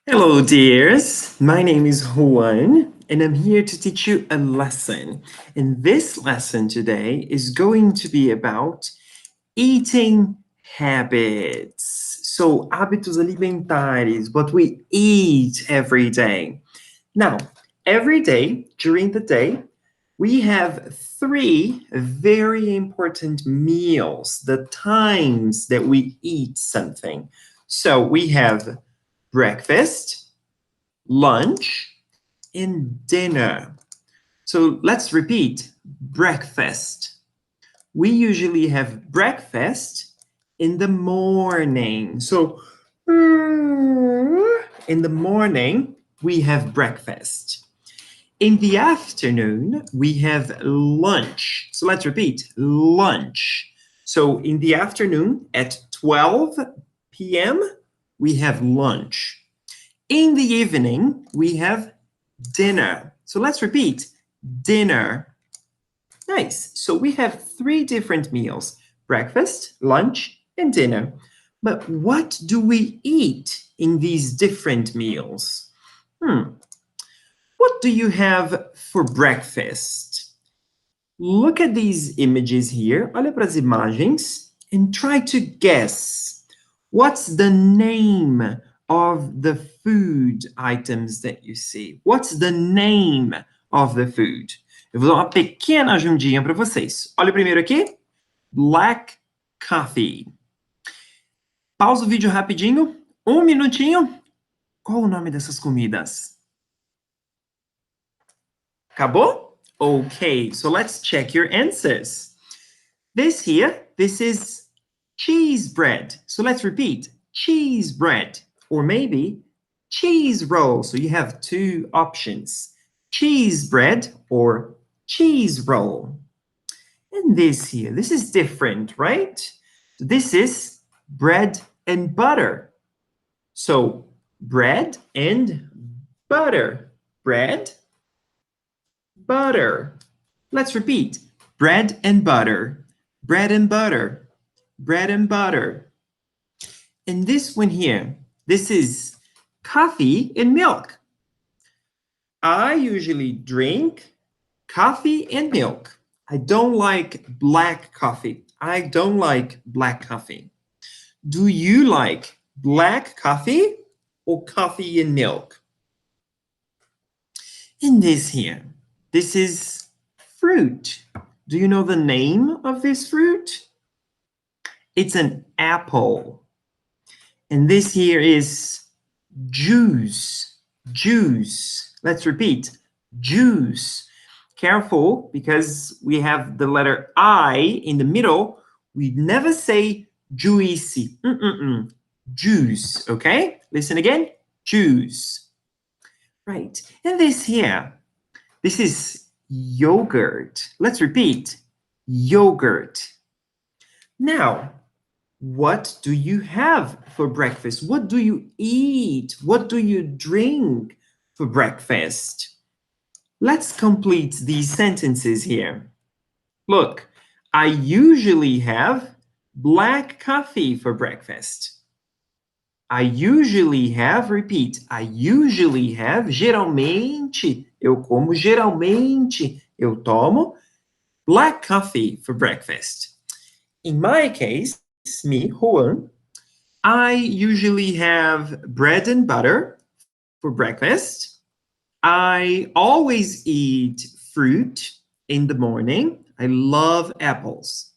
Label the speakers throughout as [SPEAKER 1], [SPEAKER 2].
[SPEAKER 1] Hello, dears. My name is Juan, and I'm here to teach you a lesson. And this lesson today is going to be about eating habits. So, hábitos alimentares, what we eat every day. Now, every day, during the day, we have three very important meals, the times that we eat something. So, we have breakfast, lunch, and dinner. So let's repeat breakfast. We usually have breakfast in the morning. So in the morning, we have breakfast. In the afternoon, we have lunch. So let's repeat lunch. So in the afternoon at 12 p.m., we have lunch. In the evening, we have dinner. So let's repeat dinner. Nice. So we have three different meals: breakfast, lunch, and dinner. But what do we eat in these different meals? What do you have for breakfast? Look at these images here. Olha para as imagens and try to guess. What's the name of the food items that you see? What's the name of the food? Eu vou dar uma pequena ajudinha para vocês. Olha primeiro aqui. Black coffee. Pausa o vídeo rapidinho. Um minutinho. Qual o nome dessas comidas? Acabou? Okay, so let's check your answers. This here, this is cheese bread. So let's repeat. Cheese bread. Or maybe cheese roll. So you have two options. Cheese bread or cheese roll. And this here, this is different, right? This is bread and butter. So bread and butter. Bread, butter. Let's repeat. Bread and butter. Bread and butter. Bread and butter. And this one here, this is coffee and milk. I usually drink coffee and milk. I don't like black coffee. I don't like black coffee. Do you like black coffee or coffee and milk? And this here, this is fruit. Do you know the name of this fruit? It's an apple. And this here is juice. Juice. Let's repeat. Juice. Careful, because we have the letter I in the middle. We never say juicy. Juice, okay? Listen again. Juice. Right. And this here, this is yogurt. Let's repeat. Yogurt. Now, what do you have for breakfast? What do you eat? What do you drink for breakfast? Let's complete these sentences here. Look, I usually have black coffee for breakfast. I usually have, repeat, I usually have, geralmente, eu como, geralmente, eu tomo black coffee for breakfast. In my case, me, Juan, I usually have bread and butter for breakfast. I always eat fruit in the morning. I love apples.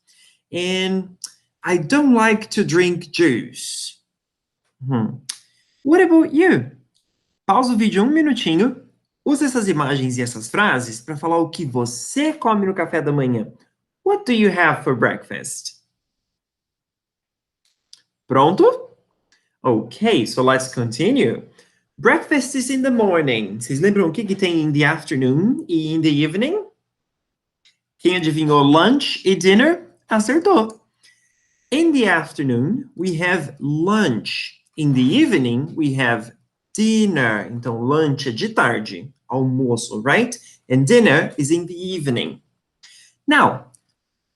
[SPEAKER 1] And I don't like to drink juice. What about you? Pausa o vídeo um minutinho. Use essas imagens e essas frases para falar o que você come no café da manhã. What do you have for breakfast? Pronto? Okay, so let's continue. Breakfast is in the morning. Vocês lembram o que tem in the afternoon e in the evening? Quem adivinhou lunch e dinner? Acertou. In the afternoon, we have lunch. In the evening, we have dinner. Então, lunch é de tarde, almoço, right? And dinner is in the evening. Now,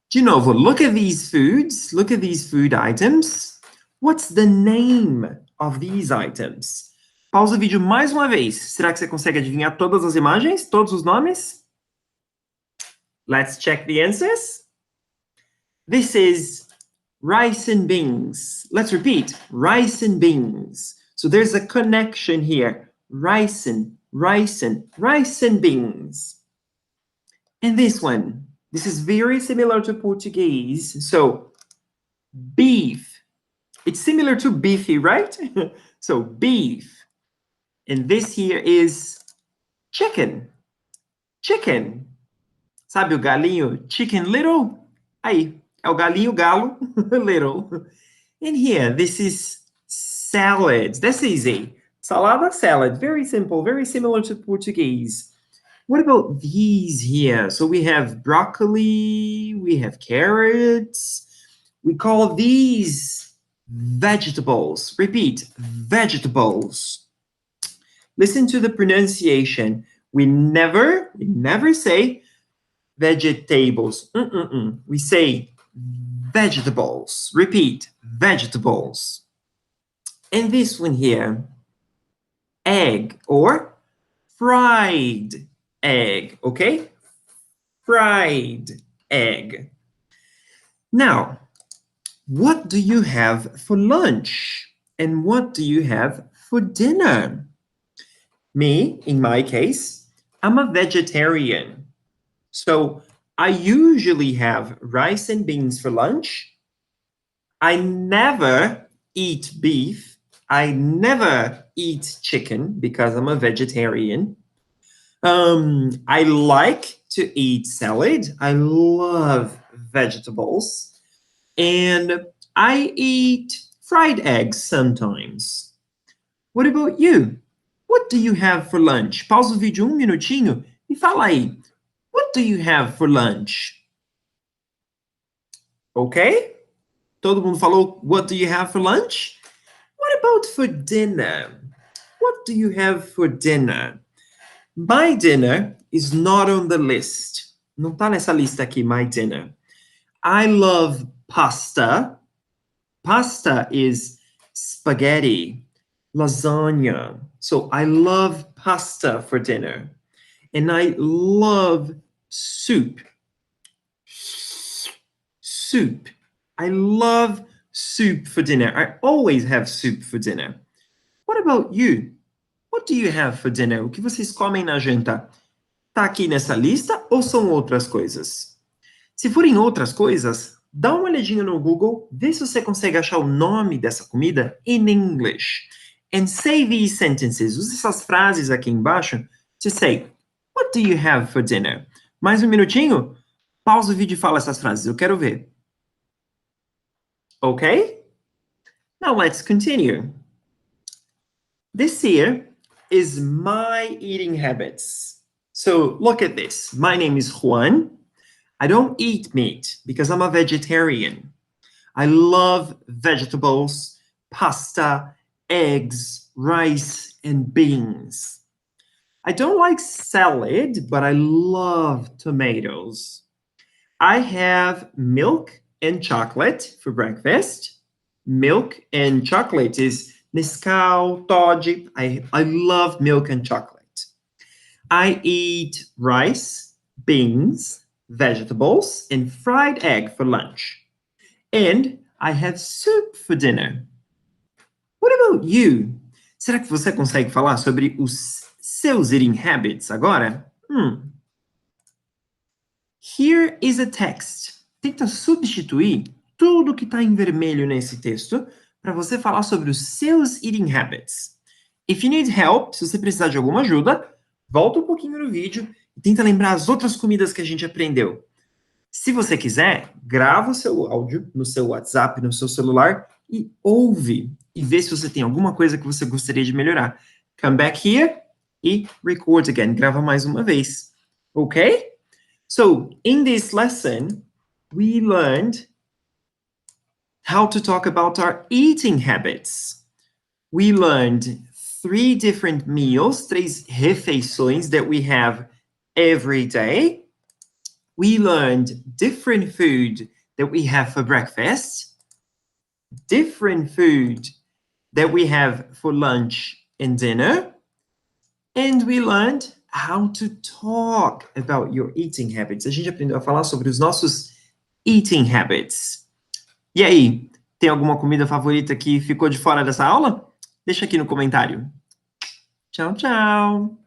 [SPEAKER 1] de novo, look at these foods. Look at these food items. What's the name of these items? Pausa o vídeo mais uma vez. Será que você consegue adivinhar todas as imagens? Todos os nomes? Let's check the answers. This is rice and beans. Let's repeat. Rice and beans. So there's a connection here. Rice and beans. And this one. This is very similar to Portuguese. So, beef. It's similar to beefy, right? So, beef. And this here is chicken. Chicken. Sabe o galinho? Chicken little? Aí, é o galinho galo, little. And here, this is salad. That's easy. Salada, salad. Very simple, very similar to Portuguese. What about these here? So we have broccoli, we have carrots. We call these vegetables. Repeat, vegetables. Listen to the pronunciation. We never say vegetables. We say vegetables. Repeat, vegetables. And this one here, egg or fried egg, okay? Fried egg. Now, what do you have for lunch? And what do you have for dinner? Me, in my case, I'm a vegetarian. So I usually have rice and beans for lunch. I never eat beef. I never eat chicken because I'm a vegetarian. I like to eat salad. I love vegetables. And I eat fried eggs sometimes. What about you? What do you have for lunch? Pausa o vídeo minutinho e fala aí. What do you have for lunch? Okay? Todo mundo falou, what do you have for lunch? What about for dinner? What do you have for dinner? My dinner is not on the list. Não tá nessa lista aqui, my dinner. I love pasta. Pasta is spaghetti, lasagna. So I love pasta for dinner. And I love soup. Soup. I love soup for dinner. I always have soup for dinner. What about you? What do you have for dinner? O que vocês comem na janta? Tá aqui nessa lista ou são outras coisas? Se forem outras coisas, dá uma olhadinha no Google, vê se você consegue achar o nome dessa comida in English. And say these sentences. Use essas frases aqui embaixo to say, what do you have for dinner? Mais um minutinho? Pausa o vídeo e fala essas frases. Eu quero ver. Okay? Now let's continue. This here is my eating habits. So look at this. My name is Juan. I don't eat meat because I'm a vegetarian. I love vegetables, pasta, eggs, rice, and beans. I don't like salad, but I love tomatoes. I have milk and chocolate for breakfast. Milk and chocolate is Nescau, todes. I love milk and chocolate. I eat rice, beans, vegetables, and fried egg for lunch. And I have soup for dinner. What about you? Será que você consegue falar sobre os seus eating habits agora? Here is a text. Tenta substituir tudo que está em vermelho nesse texto para você falar sobre os seus eating habits. If you need help, se você precisar de alguma ajuda, volta um pouquinho no vídeo e tenta lembrar as outras comidas que a gente aprendeu. Se você quiser, grava o seu áudio no seu WhatsApp, no seu celular e ouve e vê se você tem alguma coisa que você gostaria de melhorar. Come back here e record again. Grava mais uma vez. Okay? So, in this lesson, we learned how to talk about our eating habits. We learned 3 different meals, 3 refeições that we have every day. We learned different food that we have for breakfast, different food that we have for lunch and dinner. And we learned how to talk about your eating habits. A gente aprendeu a falar sobre os nossos eating habits. E aí, tem alguma comida favorita que ficou de fora dessa aula? Deixa aqui no comentário. Tchau, tchau!